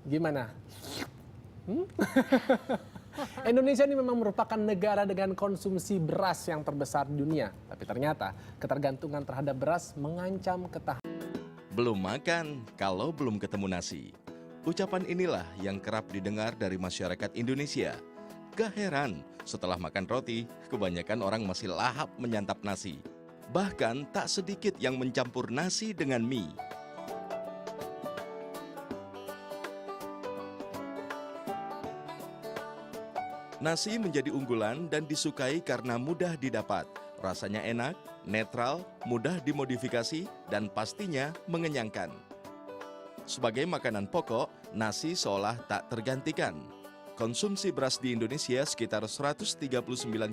Gimana? Indonesia ini memang merupakan negara dengan konsumsi beras yang terbesar di dunia. Tapi ternyata ketergantungan terhadap beras mengancam ketahanan. Belum makan kalau belum ketemu nasi. Ucapan inilah yang kerap didengar dari masyarakat Indonesia. Gak heran, setelah makan roti, kebanyakan orang masih lahap menyantap nasi. Bahkan tak sedikit yang mencampur nasi dengan mie. Nasi menjadi unggulan dan disukai karena mudah didapat. Rasanya enak, netral, mudah dimodifikasi, dan pastinya mengenyangkan. Sebagai makanan pokok, nasi seolah tak tergantikan. Konsumsi beras di Indonesia sekitar 139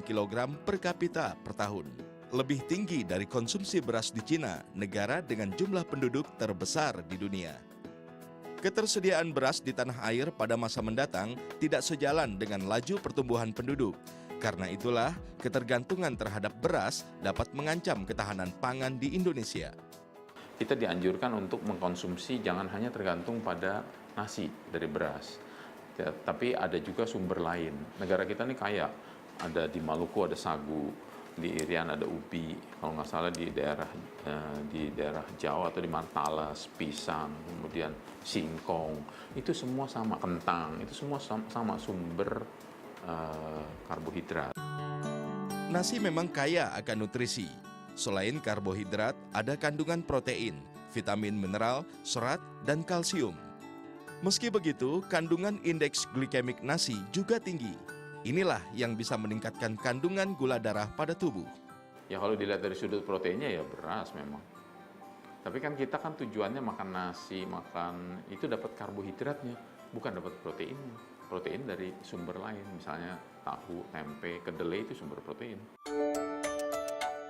kg per kapita per tahun. Lebih tinggi dari konsumsi beras di Cina, negara dengan jumlah penduduk terbesar di dunia. Ketersediaan beras di tanah air pada masa mendatang tidak sejalan dengan laju pertumbuhan penduduk. Karena itulah, ketergantungan terhadap beras dapat mengancam ketahanan pangan di Indonesia. Kita dianjurkan untuk mengkonsumsi jangan hanya tergantung pada nasi dari beras. Ya, tapi ada juga sumber lain. Negara kita ini kaya. Ada di Maluku ada sagu, di Irian ada ubi, kalau nggak salah di daerah Jawa atau di Mantalas, pisang, kemudian singkong, itu semua sama, kentang, itu semua sama sumber karbohidrat. Nasi memang kaya akan nutrisi. Selain karbohidrat, ada kandungan protein, vitamin mineral, serat, dan kalsium. Meski begitu, kandungan indeks glikemik nasi juga tinggi. Inilah yang bisa meningkatkan kandungan gula darah pada tubuh. Ya kalau dilihat dari sudut proteinnya ya beras memang. Tapi kan kita kan tujuannya makan nasi, makan itu dapat karbohidratnya, bukan dapat proteinnya. Protein dari sumber lain, misalnya tahu, tempe, kedelai itu sumber protein.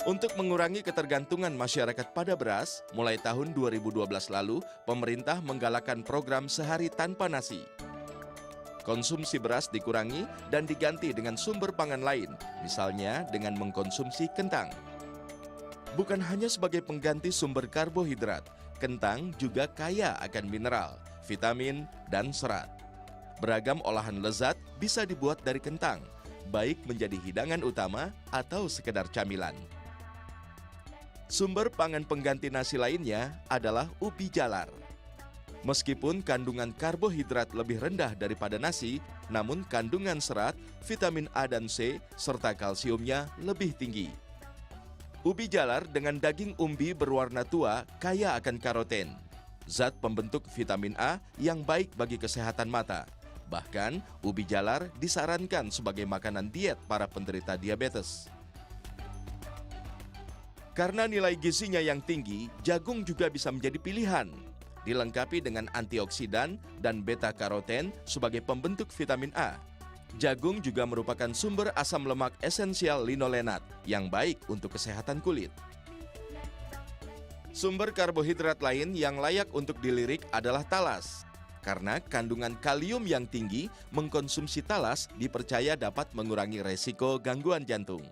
Untuk mengurangi ketergantungan masyarakat pada beras, mulai tahun 2012 lalu, pemerintah menggalakkan program sehari tanpa nasi. Konsumsi beras dikurangi dan diganti dengan sumber pangan lain, misalnya dengan mengkonsumsi kentang. Bukan hanya sebagai pengganti sumber karbohidrat, kentang juga kaya akan mineral, vitamin, dan serat. Beragam olahan lezat bisa dibuat dari kentang, baik menjadi hidangan utama atau sekedar camilan. Sumber pangan pengganti nasi lainnya adalah ubi jalar. Meskipun kandungan karbohidrat lebih rendah daripada nasi, namun kandungan serat, vitamin A dan C, serta kalsiumnya lebih tinggi. Ubi jalar dengan daging umbi berwarna tua kaya akan karoten, zat pembentuk vitamin A yang baik bagi kesehatan mata. Bahkan, ubi jalar disarankan sebagai makanan diet para penderita diabetes. Karena nilai gizinya yang tinggi, jagung juga bisa menjadi pilihan. Dilengkapi dengan antioksidan dan beta-karoten sebagai pembentuk vitamin A. Jagung juga merupakan sumber asam lemak esensial linolenat yang baik untuk kesehatan kulit. Sumber karbohidrat lain yang layak untuk dilirik adalah talas. Karena kandungan kalium yang tinggi, mengkonsumsi talas dipercaya dapat mengurangi resiko gangguan jantung.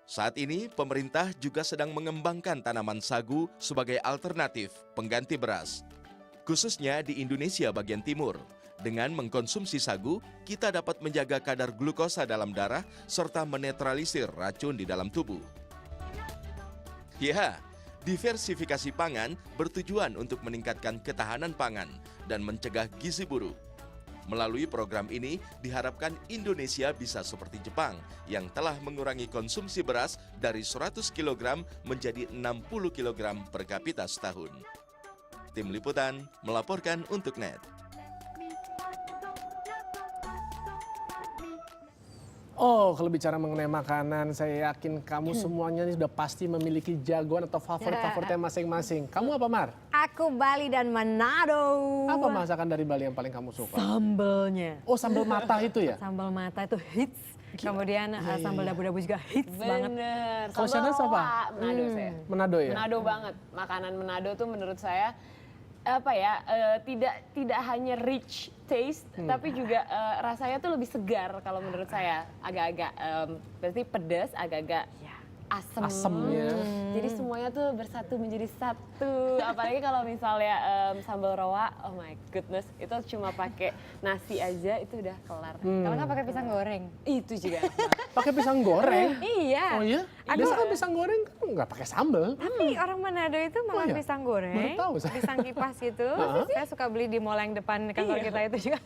Saat ini, pemerintah juga sedang mengembangkan tanaman sagu sebagai alternatif pengganti beras. Khususnya di Indonesia bagian timur. Dengan mengkonsumsi sagu, kita dapat menjaga kadar glukosa dalam darah serta menetralisir racun di dalam tubuh. Ya, diversifikasi pangan bertujuan untuk meningkatkan ketahanan pangan dan mencegah gizi buruk. Melalui program ini, diharapkan Indonesia bisa seperti Jepang yang telah mengurangi konsumsi beras dari 100 kg menjadi 60 kg per kapita setahun. Tim Liputan melaporkan untuk NET. Oh, kalau bicara mengenai makanan, saya yakin kamu semuanya ini sudah pasti memiliki jagoan atau favorit-favoritnya masing-masing. Kamu apa, Mar? Aku Bali dan Manado. Apa masakan dari Bali yang paling kamu suka? Sambelnya. Oh, sambal mata itu ya? Sambal mata itu hits. Kemudian sambal dabu-dabu juga hits banget. Bener. Kalau Shana apa? Manado saya. Manado ya? Manado banget. Makanan Manado tuh menurut saya tidak hanya rich taste, tapi juga rasanya tuh lebih segar kalau menurut saya. Agak-agak berarti pedas, agak-agak asemnya. Jadi semuanya tuh bersatu menjadi satu. Apalagi kalau misalnya sambal rawa, oh my goodness, itu cuma pakai nasi aja itu udah kelar. Kalau nggak pakai pisang goreng. Itu juga enak banget. Pakai pisang goreng. Iya. Oh iya? Biasa kan pisang goreng kan nggak pakai sambal. Tapi orang Manado itu makan iya? pisang goreng, Baru tahu saya. pisang kipas gitu. Saya suka beli di mall yang depan kantor kita itu juga.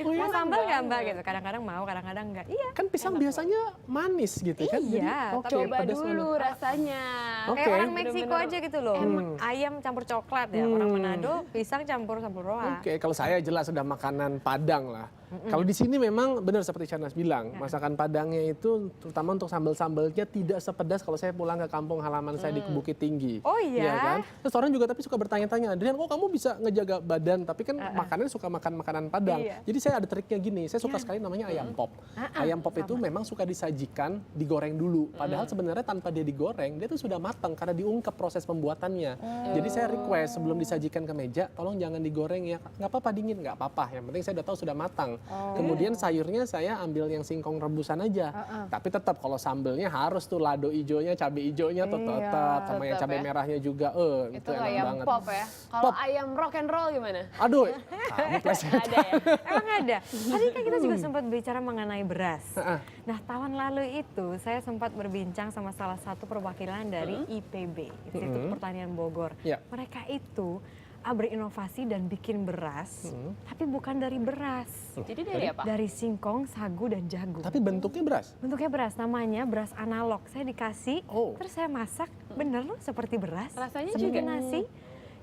Mau enak sambal nggak Mbak banget. gitu? Kadang-kadang mau, kadang-kadang nggak. Iya. Kan pisang biasanya manis gitu kan. Iya, oke, Coba pedas dulu mana? rasanya. Oke. Kayak orang Meksiko Bener-bener aja gitu loh. Ayam campur coklat ya. Orang Manado pisang campur sambal roa. Oke, kalau saya jelas sudah makanan Padang lah. Kalau di sini memang benar seperti Shahnaz bilang, masakan Padangnya itu terutama untuk sambal-sambalnya tidak sepedas kalau saya pulang ke kampung halaman saya di Bukit Tinggi. Oh iya? kan? Terus orang juga tapi suka bertanya-tanya, Adrian, kok kamu bisa ngejaga badan? Tapi kan makanannya suka makan makanan Padang. Iya. Jadi saya ada triknya gini, saya suka sekali namanya ayam pop. Ayam pop itu memang suka disajikan, digoreng dulu. Padahal sebenarnya tanpa dia digoreng, dia tuh sudah matang karena diungkep proses pembuatannya. Jadi saya request sebelum disajikan ke meja, tolong jangan digoreng ya. Nggak apa-apa dingin, nggak apa-apa. Yang penting saya udah tahu sudah matang. Kemudian sayurnya saya ambil yang singkong rebusan aja. Tapi tetap kalau sambelnya harus tuh lado ijonya, cabai ijonya tuh tetap sama yang tetap cabai ya. merahnya juga. Itu Itu enak ayam banget. pop ya. Kalau ayam rock and roll gimana? Aduh, kamu pleset. Ada ya? Emang ada. Tadi kan kita juga sempat bicara mengenai beras. Heeh. Nah, tahun lalu itu saya sempat berbincang sama salah satu perwakilan dari IPB, Institut Pertanian Bogor. Ya. Mereka itu berinovasi dan bikin beras, tapi bukan dari beras. Jadi dari apa? Dari singkong, sagu, dan jagung. Tapi bentuknya beras. Bentuknya beras, namanya beras analog. Saya dikasih, Oh. terus saya masak, bener loh seperti beras. Rasanya seperti juga? nasi.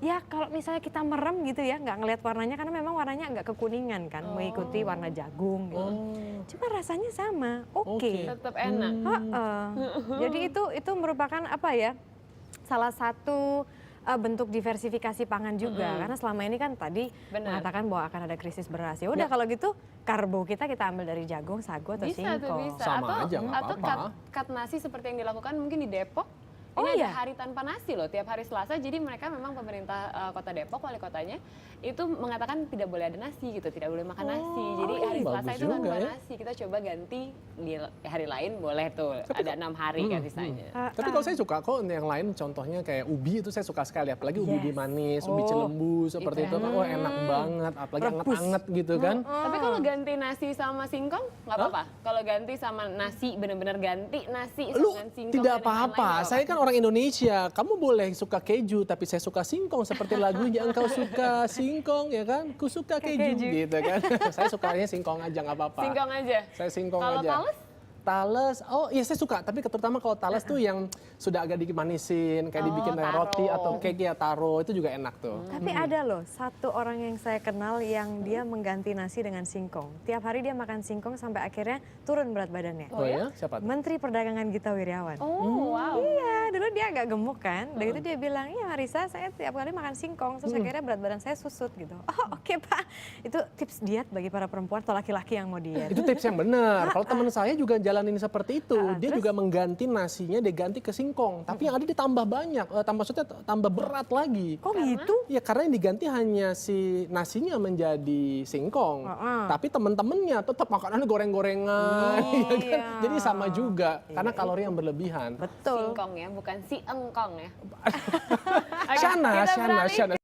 Ya kalau misalnya kita merem gitu ya, nggak ngelihat warnanya, karena memang warnanya agak kekuningan kan, mengikuti warna jagung gitu. Cuma rasanya sama, oke. Tetap enak. Heeh. Jadi itu merupakan apa ya, salah satu bentuk diversifikasi pangan juga, karena selama ini kan tadi Benar. mengatakan bahwa akan ada krisis beras. Ya udah kalau gitu karbo kita ambil dari jagung, sagu atau Bisa tuh singkong. bisa. Sama aja, nggak atau apa-apa. cut nasi seperti yang dilakukan mungkin di Depok. Oh Ini iya? ada hari tanpa nasi loh, tiap hari Selasa. Jadi mereka memang pemerintah kota Depok, wali kotanya, itu mengatakan tidak boleh ada nasi gitu, tidak boleh makan nasi. Jadi hari bagus Selasa itu juga tanpa ya. nasi. Kita coba ganti di hari lain boleh tuh, ada 6 hari kan sisanya. Tapi kalau saya suka kok yang lain contohnya kayak ubi itu saya suka sekali. Apalagi ubi manis, ubi celembu seperti itu. Oh enak banget, apalagi anget-anget gitu kan. Tapi kalau ganti nasi sama singkong nggak apa-apa. Kalau ganti sama nasi, benar-benar ganti nasi Lu dengan singkong. tidak dan yang lain-lain, apa-apa, nggak saya kan orang Indonesia. Kamu boleh suka keju, tapi saya suka singkong. Seperti lagunya, engkau suka singkong ya kan? Ku suka keju, gitu kan. Saya sukanya singkong aja, nggak apa-apa. Singkong aja. Saya singkong Kalau aja. tales? Tales, oh iya saya suka, tapi terutama kalau tales tuh yang sudah agak dimanisin, kayak dibikin kayak taro. roti atau cake ya taro, itu juga enak tuh. Tapi ada loh satu orang yang saya kenal yang dia mengganti nasi dengan singkong. Tiap hari dia makan singkong sampai akhirnya turun berat badannya. Oh ya, siapa tuh? Menteri Perdagangan Gita Wirjawan. Oh wow. Iya, dulu dia agak gemuk kan. Dari itu dia bilang, iya Marisa saya tiap kali makan singkong. Terus akhirnya berat badan saya susut gitu. Oh oke Pak. Itu tips diet bagi para perempuan atau laki-laki yang mau diet. Itu tips yang benar. Kalau teman saya juga jalanin seperti itu, dia terus? juga mengganti nasinya, dia ganti ke singkong. Tapi yang ada ditambah banyak, maksudnya tambah berat lagi. Kok gitu? Ya karena yang diganti hanya si nasinya menjadi singkong, tapi temen-temennya tetap makanannya goreng-gorengan, ya kan? iya. Jadi sama juga karena kalori yang berlebihan. Betul. Singkong ya, bukan si engkong ya. Shahnaz, kita Shahnaz, beralih Shahnaz.